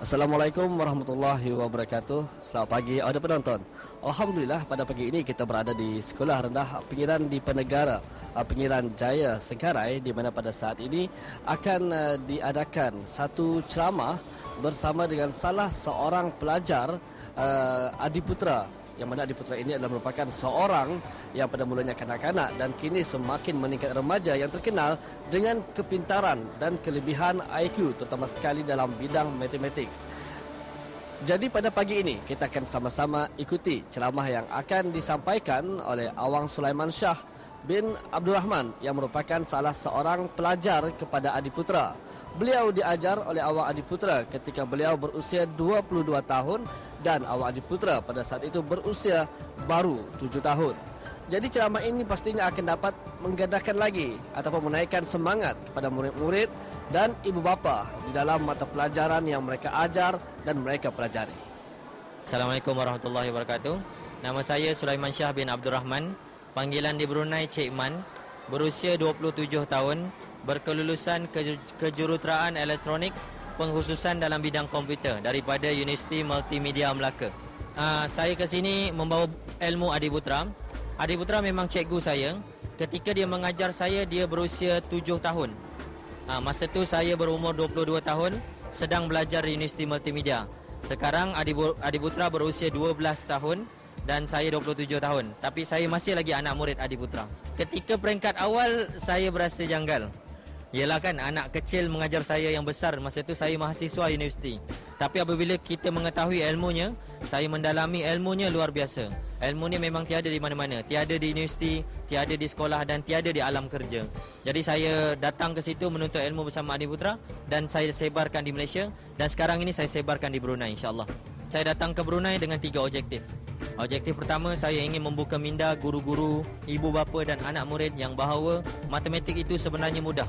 Assalamualaikum warahmatullahi wabarakatuh. Selamat pagi ada penonton. Alhamdulillah pada pagi ini kita berada di Sekolah Rendah Pengiran Dipenegara Pengiran Jaya Sengkarai, di mana pada saat ini akan diadakan satu ceramah bersama dengan salah seorang pelajar Adiputra, yang mana Adiputra ini adalah merupakan seorang yang pada mulanya kanak-kanak dan kini semakin meningkat remaja yang terkenal dengan kepintaran dan kelebihan IQ, terutama sekali dalam bidang matematik. Jadi pada pagi ini kita akan sama-sama ikuti ceramah yang akan disampaikan oleh Awang Sulaiman Shah bin Abdul Rahman, yang merupakan salah seorang pelajar kepada Adiputra. Beliau diajar oleh Awang Adiputra ketika beliau berusia 22 tahun dan Awang Adiputra pada saat itu berusia baru 7 tahun. Jadi ceramah ini pastinya akan dapat menggandakan lagi ataupun menaikkan semangat kepada murid-murid dan ibu bapa di dalam mata pelajaran yang mereka ajar dan mereka pelajari. Assalamualaikum warahmatullahi wabarakatuh. Nama saya Sulaiman Shah bin Abdul Rahman, panggilan di Brunei Cik Man, berusia 27 tahun, berkelulusan kejuruteraan elektronik, pengkhususan dalam bidang komputer daripada Universiti Multimedia Melaka. Saya ke sini membawa ilmu Adiputra. Adiputra memang cikgu saya. Ketika dia mengajar saya, dia berusia 7 tahun. Masa tu saya berumur 22 tahun, sedang belajar di Universiti Multimedia. Sekarang Adiputra berusia 12 tahun dan saya 27 tahun. Tapi saya masih lagi anak murid Adiputra. Ketika peringkat awal, saya berasa janggal. Yelah kan, anak kecil mengajar saya yang besar. Masa tu saya mahasiswa universiti. Tapi apabila kita mengetahui ilmunya, saya mendalami ilmunya luar biasa. Ilmu ni memang tiada di mana-mana. Tiada di universiti, tiada di sekolah dan tiada di alam kerja. Jadi saya datang ke situ menuntut ilmu bersama Adiputra dan saya sebarkan di Malaysia. Dan sekarang ini saya sebarkan di Brunei, insyaAllah. Saya datang ke Brunei dengan 3 objektif. Objektif pertama, saya ingin membuka minda guru-guru, ibu bapa dan anak murid yang bahawa matematik itu sebenarnya mudah.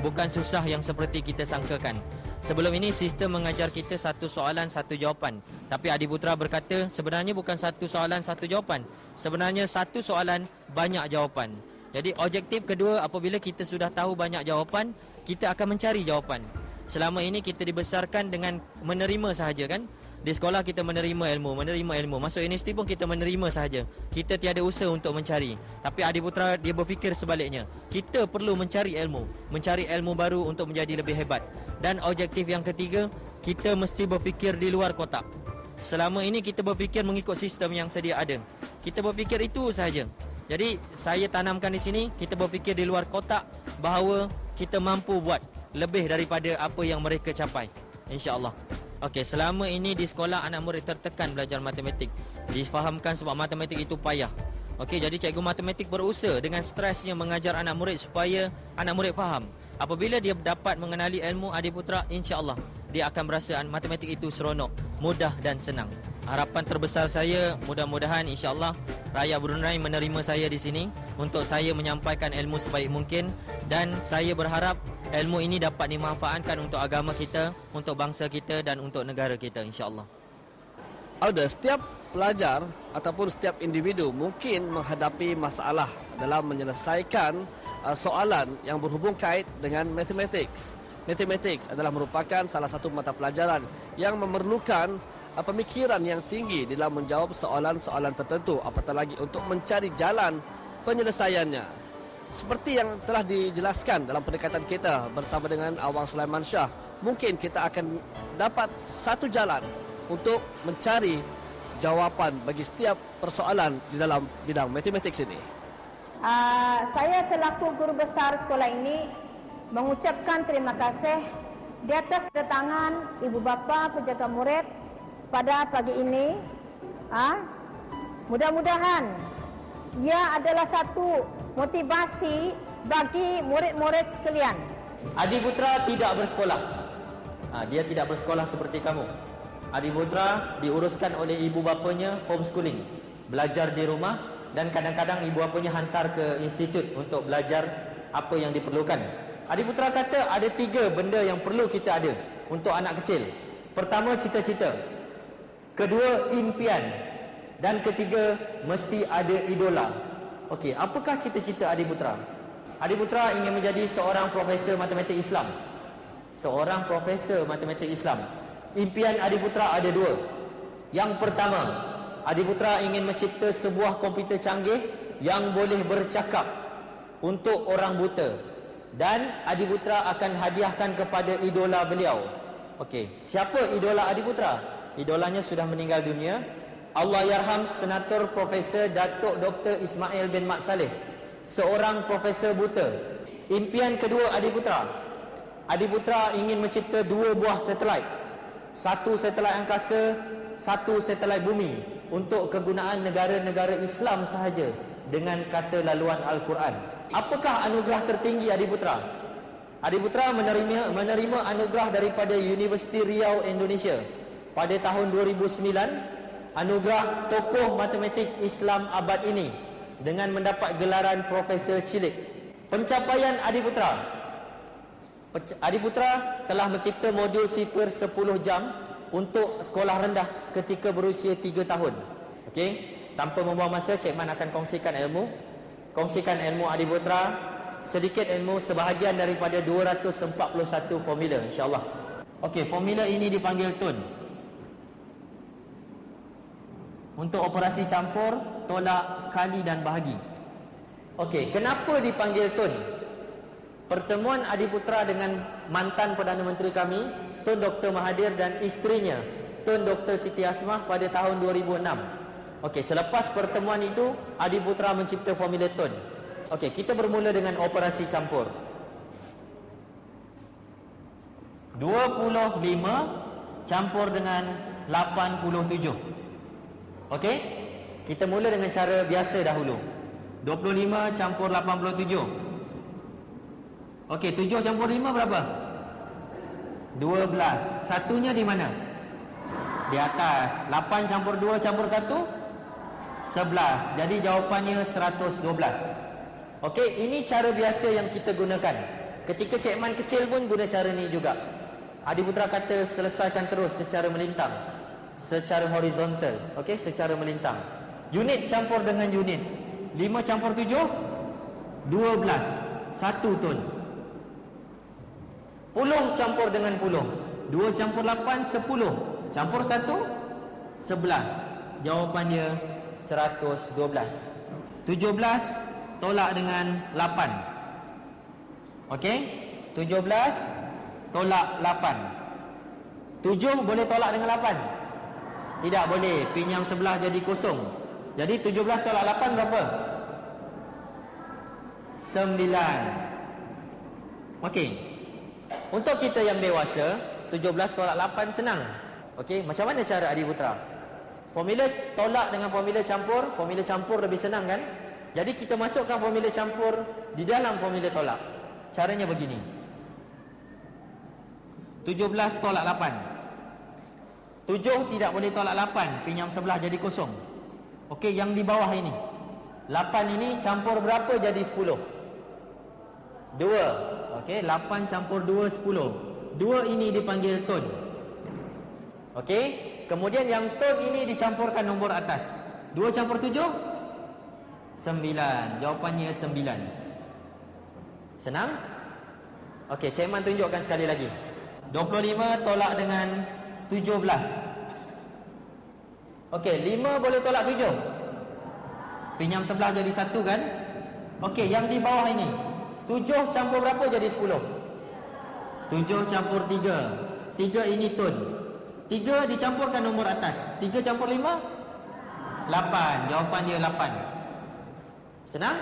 Bukan susah yang seperti kita sangkakan. Sebelum ini sistem mengajar kita satu soalan satu jawapan. Tapi Adiputra berkata sebenarnya bukan satu soalan satu jawapan. Sebenarnya satu soalan banyak jawapan. Jadi objektif kedua, apabila kita sudah tahu banyak jawapan, kita akan mencari jawapan. Selama ini kita dibesarkan dengan menerima sahaja kan? Di sekolah kita menerima ilmu. Masuk universiti pun kita menerima sahaja. Kita tiada usaha untuk mencari. Tapi Adiputra dia berfikir sebaliknya. Kita perlu mencari ilmu baru untuk menjadi lebih hebat. Dan objektif yang ketiga, kita mesti berfikir di luar kotak. Selama ini kita berfikir mengikut sistem yang sedia ada. Kita berfikir itu sahaja. Jadi saya tanamkan di sini, kita berfikir di luar kotak bahawa kita mampu buat lebih daripada apa yang mereka capai, insya-Allah. Okey, selama ini di sekolah anak murid tertekan belajar matematik. Difahamkan sebab matematik itu payah. Okey, jadi cikgu matematik berusaha dengan stresnya mengajar anak murid supaya anak murid faham. Apabila dia dapat mengenali ilmu Adiputra, insya-Allah dia akan berasa matematik itu seronok, mudah dan senang. Harapan terbesar saya, mudah-mudahan insya-Allah rakyat Brunei menerima saya di sini untuk saya menyampaikan ilmu sebaik mungkin, dan saya berharap ilmu ini dapat dimanfaatkan untuk agama kita, untuk bangsa kita dan untuk negara kita, insya-Allah. Ada setiap pelajar ataupun setiap individu mungkin menghadapi masalah dalam menyelesaikan soalan yang berhubung kait dengan matematik. Matematik adalah merupakan salah satu mata pelajaran yang memerlukan pemikiran yang tinggi dalam menjawab soalan-soalan tertentu, apatah lagi untuk mencari jalan penyelesaiannya. Seperti yang telah dijelaskan dalam pendekatan kita bersama dengan Awang Sulaiman Shah, mungkin kita akan dapat satu jalan untuk mencari jawapan bagi setiap persoalan di dalam bidang matematik ini. Saya selaku guru besar sekolah ini mengucapkan terima kasih di atas kedatangan ibu bapa penjaga murid pada pagi ini. Mudah-mudahan ia adalah satu motivasi bagi murid-murid sekalian. Adiputra tidak bersekolah. Dia tidak bersekolah seperti kamu. Adiputra diuruskan oleh ibu bapanya homeschooling, belajar di rumah, dan kadang-kadang ibu bapanya hantar ke institut untuk belajar apa yang diperlukan. Adiputra kata ada 3 benda yang perlu kita ada untuk anak kecil. Pertama, cita-cita. Kedua, impian. Dan ketiga, mesti ada idola. Okey, apakah cita-cita Adiputra? Adiputra ingin menjadi seorang profesor matematik Islam. Seorang profesor matematik Islam. Impian Adiputra ada dua. Yang pertama, Adiputra ingin mencipta sebuah komputer canggih yang boleh bercakap untuk orang buta, dan Adiputra akan hadiahkan kepada idola beliau. Okey, siapa idola Adiputra? Idolanya sudah meninggal dunia. Allahyarham Senator Profesor Datuk Dr. Ismail bin Mat Saleh, seorang profesor buta. Impian kedua Adiputra, Adiputra ingin mencipta dua buah satelit. Satu satelit angkasa, satu satelit bumi, untuk kegunaan negara-negara Islam sahaja dengan kata laluan Al-Quran. Apakah anugerah tertinggi Adiputra? Adiputra menerima anugerah daripada Universiti Riau Indonesia pada tahun 2009, anugerah tokoh matematik Islam abad ini, dengan mendapat gelaran Profesor Cilik. Pencapaian Adiputra, Adiputra telah mencipta modul sifir 10 jam untuk sekolah rendah ketika berusia 3 tahun. Okey, tanpa membuang masa, Cik Man akan kongsikan ilmu Adiputra, sedikit ilmu sebahagian daripada 241 formula, insya-Allah. Okey, formula ini dipanggil tun. Untuk operasi campur, tolak, kali dan bahagi. Okey, kenapa dipanggil tun? Pertemuan Adiputra dengan mantan Perdana Menteri kami, Tun Dr. Mahathir, dan isterinya, Tun Dr. Siti Asmah, pada tahun 2006. Okey, selepas pertemuan itu, Adiputra mencipta formula tun. Okey, kita bermula dengan operasi campur. 25 campur dengan 87. Okey, kita mula dengan cara biasa dahulu. 25 campur 87. Okey, 7 campur 5 berapa? 12. Satunya di mana? Di atas. 8 campur 2 campur 1? 11. Jadi jawapannya 112. Okey, ini cara biasa yang kita gunakan. Ketika Cik Man kecil pun guna cara ni juga. Adiputra kata selesaikan terus secara melintang, secara horizontal. Okey, secara melintang. Unit campur dengan unit. 5 campur 7? 12. 1 tun. 10 campur dengan 10. 2 campur 8, 10. Campur 1, 11. Jawapannya 112. 17 tolak dengan 8. Okey, 17 tolak 8. 7 boleh tolak dengan 8? Tidak boleh, pinjam sebelah jadi kosong. Jadi 17 tolak 8 berapa? 9. Okey, untuk kita yang dewasa, 17 tolak 8 senang. Okey, macam mana cara Adiputra? Formula tolak dengan formula campur lebih senang kan? Jadi kita masukkan formula campur di dalam formula tolak. Caranya begini. 17 tolak 8. 7 tidak boleh tolak 8, pinjam sebelah jadi kosong. Okey, yang di bawah ini, 8 ini campur berapa jadi 10? 2. Okey, 8 campur 2, 10. 2 ini dipanggil tun. Okey, kemudian yang tun ini dicampurkan nombor atas. 2 campur 7? 9. Jawapannya 9. Senang? Okey, Cik Man tunjukkan sekali lagi. 25 tolak dengan 17. Okey, 5 boleh tolak 7? Pinjam sebelah jadi 1 kan? Okey, yang di bawah ini, 7 campur berapa jadi 10? 7 campur 3. 3 ini tun. 3 dicampurkan nombor atas. 3 campur 5? 8. Jawapan dia 8. Senang?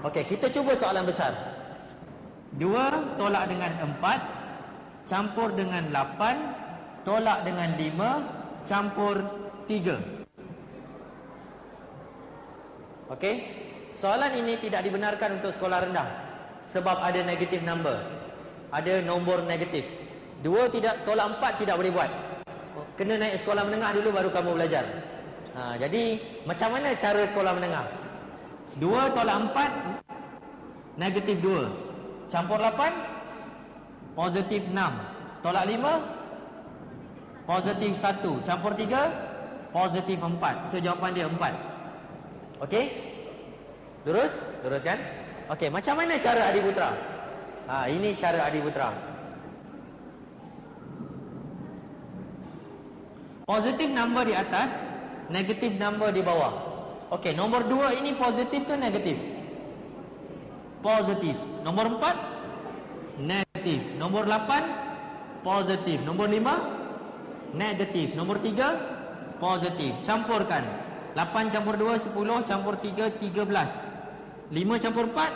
Okey, kita cuba soalan besar. 2 tolak dengan 4, campur dengan 8, tolak dengan 5, campur 3. Okey, soalan ini tidak dibenarkan untuk sekolah rendah sebab ada negative number. Ada nombor negatif. 2 tidak tolak 4 tidak boleh buat. Kena naik sekolah menengah dulu baru kamu belajar. Jadi macam mana cara sekolah menengah? 2 tolak 4 negatif 2, campur 8 positif 6, tolak 5 positif 1, campur 3 positif 4. So jawapan dia 4. Okey? Lurus? Lurus kan? Okey, macam mana cara Adiputra? Ini cara Adiputra. Positif number di atas, negatif number di bawah. Okey, nombor 2 ini positif ke negatif? Positif. Nombor 4 negatif. Nombor 8 positif. Nombor 5 negatif. Nombor 3 positif. Campurkan. 8 campur 2 10, campur 3 13. 5 campur 4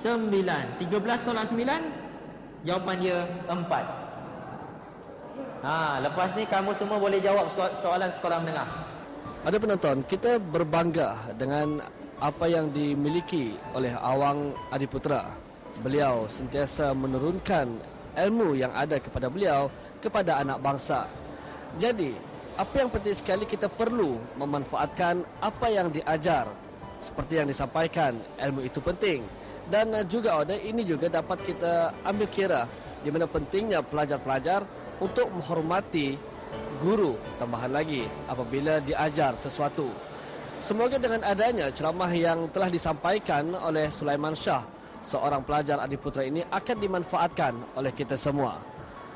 9. 13 tolak 9, jawapan dia 4. Lepas ni kamu semua boleh jawab soalan sekolah menengah. Ada penonton, kita berbangga dengan apa yang dimiliki oleh Awang Adiputra. Beliau sentiasa menurunkan ilmu yang ada kepada beliau kepada anak bangsa. Jadi, apa yang penting sekali, kita perlu memanfaatkan apa yang diajar. Seperti yang disampaikan, ilmu itu penting. Dan juga ini juga dapat kita ambil kira di mana pentingnya pelajar-pelajar untuk menghormati guru. Tambahan lagi apabila diajar sesuatu. Semoga dengan adanya ceramah yang telah disampaikan oleh Sulaiman Shah, seorang pelajar Adiputra ini, akan dimanfaatkan oleh kita semua.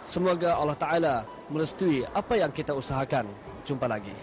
Semoga Allah Ta'ala merestui apa yang kita usahakan. Jumpa lagi.